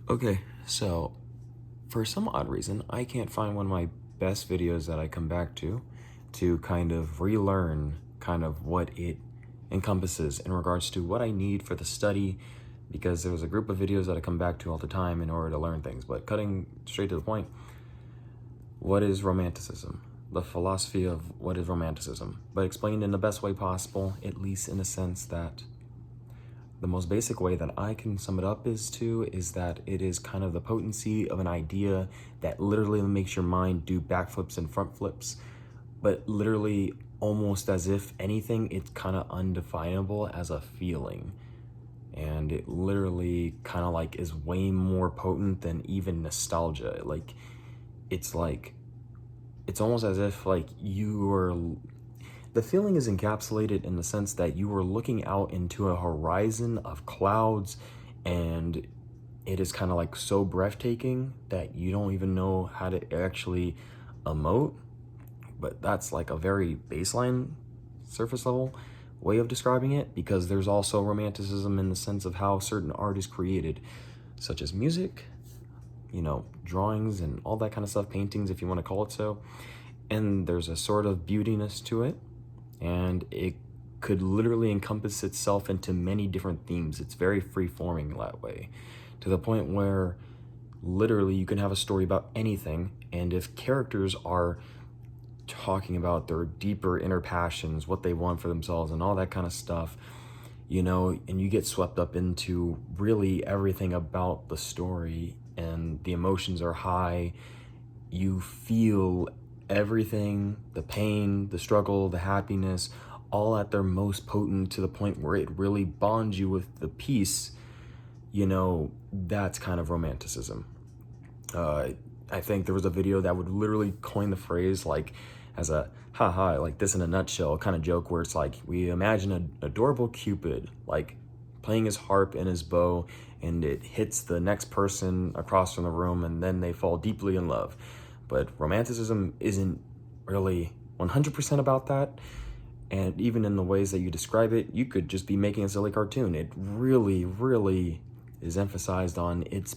Okay, so for some odd reason, I can't find one of my best videos that I come back to kind of relearn kind of what it encompasses in regards to what I need for the study, because there was a group of videos that I come back to all the time in order to learn things. But cutting straight to the point, what is Romanticism? The philosophy of what is Romanticism, but explained in the best way possible, at least in a sense that the most basic way that I can sum it up is that it is kind of the potency of an idea that literally makes your mind do backflips and front flips, but literally almost as if anything, it's kind of undefinable as a feeling. And it literally kind of like is way more potent than even nostalgia. Like, it's almost as if like you were the feeling is encapsulated in the sense that you were looking out into a horizon of clouds, and it is kind of like so breathtaking that you don't even know how to actually emote. But that's like a very baseline, surface level way of describing it, because there's also romanticism in the sense of how certain art is created, such as music, drawings and all that kind of stuff, paintings, if you want to call it so. And there's a sort of beautiness to it, and it could literally encompass itself into many different themes. It's very free-forming that way, to the point where literally you can have a story about anything, and if characters are talking about their deeper inner passions, what they want for themselves and all that kind of stuff, and you get swept up into really everything about the story, and the emotions are high, you feel everything, the pain, the struggle, the happiness, all at their most potent, to the point where it really bonds you with the piece. That's kind of romanticism. I think there was a video that would literally coin the phrase like as a haha, like this in a nutshell kind of joke, where it's like we imagine an adorable Cupid like playing his harp and his bow, and it hits the next person across from the room, and then they fall deeply in love. But romanticism isn't really 100% about that. And even in the ways that you describe it, you could just be making a silly cartoon. It really, really is emphasized on its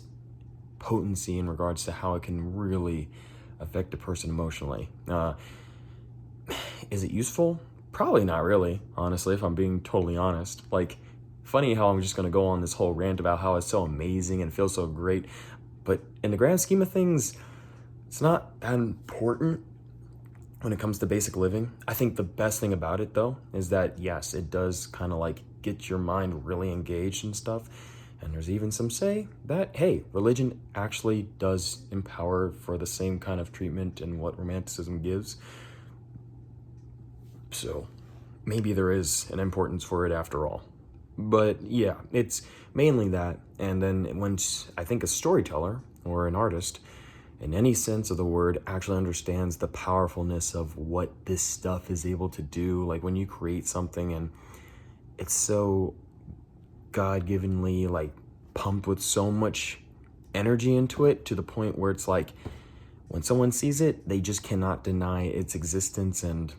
potency in regards to how it can really affect a person emotionally. Is it useful? Probably not really, honestly, if I'm being totally honest. Like, funny how I'm just going to go on this whole rant about how it's so amazing and feels so great. But in the grand scheme of things, it's not that important when it comes to basic living. I think the best thing about it, though, is that, yes, it does kind of like get your mind really engaged and stuff. And there's even some say that, hey, religion actually does empower for the same kind of treatment and what romanticism gives. So maybe there is an importance for it after all. But yeah, it's mainly that. And then once I think a storyteller or an artist, in any sense of the word, actually understands the powerfulness of what this stuff is able to do. Like when you create something and it's so God-givenly like pumped with so much energy into it, to the point where it's like when someone sees it, they just cannot deny its existence. And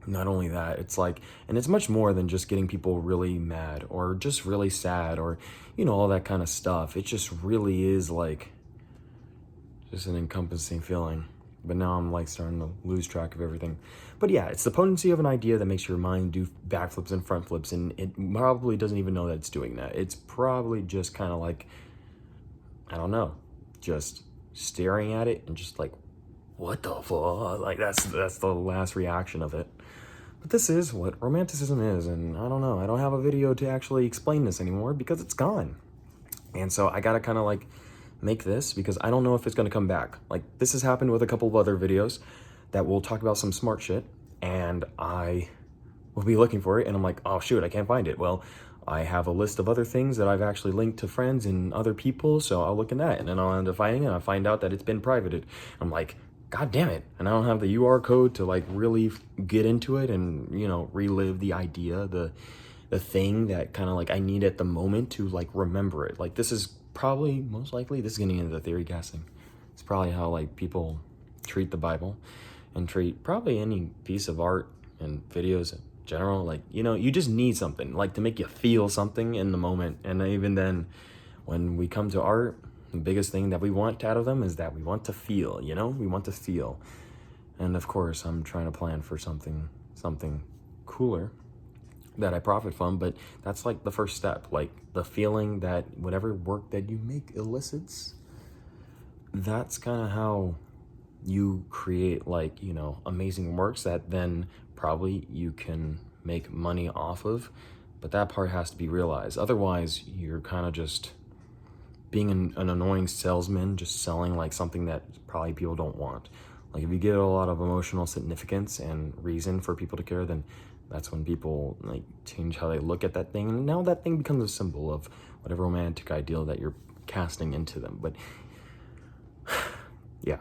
not only that, it's like, and it's much more than just getting people really mad or just really sad or, all that kind of stuff. It just really is like just an encompassing feeling. But now I'm like starting to lose track of everything. But yeah, it's the potency of an idea that makes your mind do backflips and front flips, and it probably doesn't even know that it's doing that. It's probably just kind of like, I don't know, just staring at it and just like, what the fuck? Like that's the last reaction of it. But this is what romanticism is, and I don't know. I don't have a video to actually explain this anymore because it's gone. And so I gotta kind of like make this, because I don't know if it's gonna come back. Like this has happened with a couple of other videos that will talk about some smart shit, and I will be looking for it, and I'm like, oh shoot, I can't find it. Well, I have a list of other things that I've actually linked to friends and other people, so I'll look in that, and then I'll end up finding it, and I find out that it's been privated. I'm like, God damn it. And I don't have the UR code to like really get into it and, relive the idea, the thing that kind of like I need at the moment to like remember it. Like this is probably, most likely, this is getting into the theory casting. It's probably how like people treat the Bible and treat probably any piece of art and videos in general. Like, you just need something like to make you feel something in the moment. And even then, when we come to art, The biggest thing that we want out of them is that we want to feel, you know? We want to feel. And of course, I'm trying to plan for something cooler that I profit from, but that's like the first step. Like the feeling that whatever work that you make elicits, that's kind of how you create, like, you know, amazing works that then probably you can make money off of. But that part has to be realized. Otherwise, you're kind of just being an annoying salesman, just selling like something that probably people don't want. Like if you get a lot of emotional significance and reason for people to care, then that's when people like change how they look at that thing. And now that thing becomes a symbol of whatever romantic ideal that you're casting into them. But yeah.